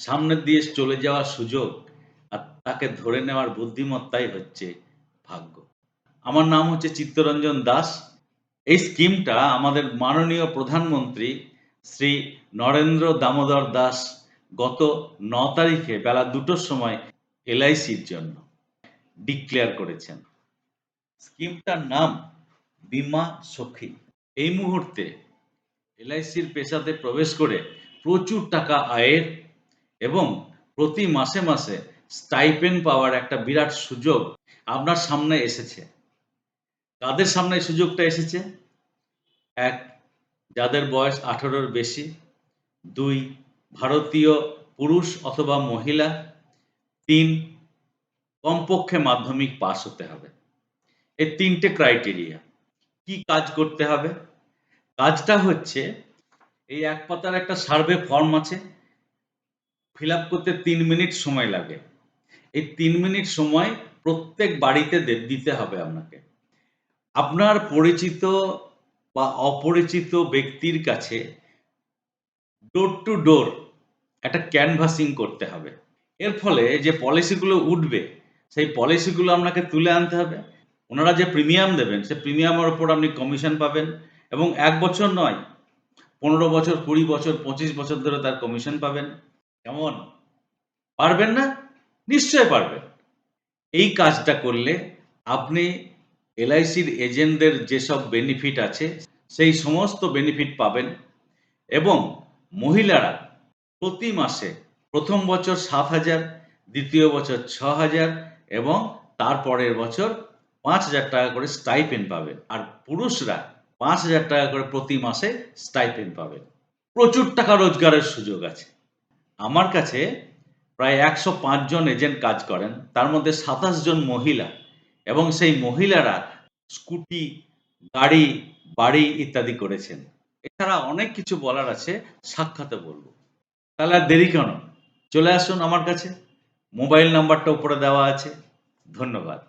সামনে দিয়ে চলে যাওয়ার সুযোগ আর তাকে ধরে নেওয়ার বুদ্ধিমত্তাই হচ্ছে ভাগ্য। আমার নাম হচ্ছে চিত্তরঞ্জন দাস। এই স্কিমটা আমাদের মাননীয় প্রধানমন্ত্রী শ্রী নরেন্দ্র দামোদর দাস গত ৯ তারিখে বেলা ২টোর সময় এলআইসির জন্য ডিক্লেয়ার করেছেন। স্কিমটার নাম বীমা সখী। এই মুহূর্তে এলআইসির পেশাতে প্রবেশ করে প্রচুর টাকা আয়ের এবং প্রতি মাসে মাসে স্টাইপেন্ড পাওয়ার একটা বিরাট সুযোগ আপনার সামনে এসেছে। কাদের সামনে এই সুযোগটা এসেছে? ১. যাদের বয়স ১৮-র বেশি। ২. ভারতীয় পুরুষ অথবা মহিলা। ৩. কমপক্ষে মাধ্যমিক পাস হতে হবে। এই ৩টে ক্রাইটেরিয়া। কি কাজ করতে হবে? কাজটা হচ্ছে এই এক পাতার একটা সার্ভে ফর্ম আছে, ফিল আপ করতে ৩ মিনিট সময় লাগে। এই ৩ মিনিট সময় প্রত্যেক বাড়িতে দিতে হবে আপনাকে। আপনার পরিচিত বা অপরিচিত ব্যক্তির কাছে ডোর টু ডোর একটা ক্যানভাসিং করতে হবে। এর ফলে যে পলিসিগুলো উঠবে সেই পলিসিগুলো আপনাকে তুলে আনতে হবে। ওনারা যে প্রিমিয়াম দেবেন সে প্রিমিয়ামের ওপর আপনি কমিশন পাবেন এবং ১ বছর নয় ১৫ বছর, ২০ বছর, ২৫ বছর ধরে তার কমিশন পাবেন। কেমন? পারবেন না? নিশ্চয়ই পারবেন। এই কাজটা করলে আপনি এলআইসির এজেন্টদের যেসব বেনিফিট আছে সেই সমস্ত বেনিফিট পাবেন এবং মহিলারা প্রতি মাসে ১ম বছর ৭,০০০, দ্বিতীয় বছর ৬,০০০ এবং তারপরের বছর ৫,০০০ টাকা করে স্টাইপেন্ড পাবেন। আর পুরুষরা ৫,০০০ টাকা করে প্রতি মাসে স্টাইপেন্ড পাবেন। প্রচুর টাকা রোজগারের সুযোগ আছে। আমার কাছে প্রায় ১০৫ জন এজেন্ট কাজ করেন। তার মধ্যে ২৭ জন মহিলা এবং সেই মহিলারা স্কুটি, গাড়ি, বাড়ি ইত্যাদি করেছেন। এছাড়া অনেক কিছু বলার আছে, সাক্ষাতে বলব। তাহলে আর দেরি কেন? চলে আসুন আমার কাছে। মোবাইল নাম্বারটা উপরে দেওয়া আছে। ধন্যবাদ।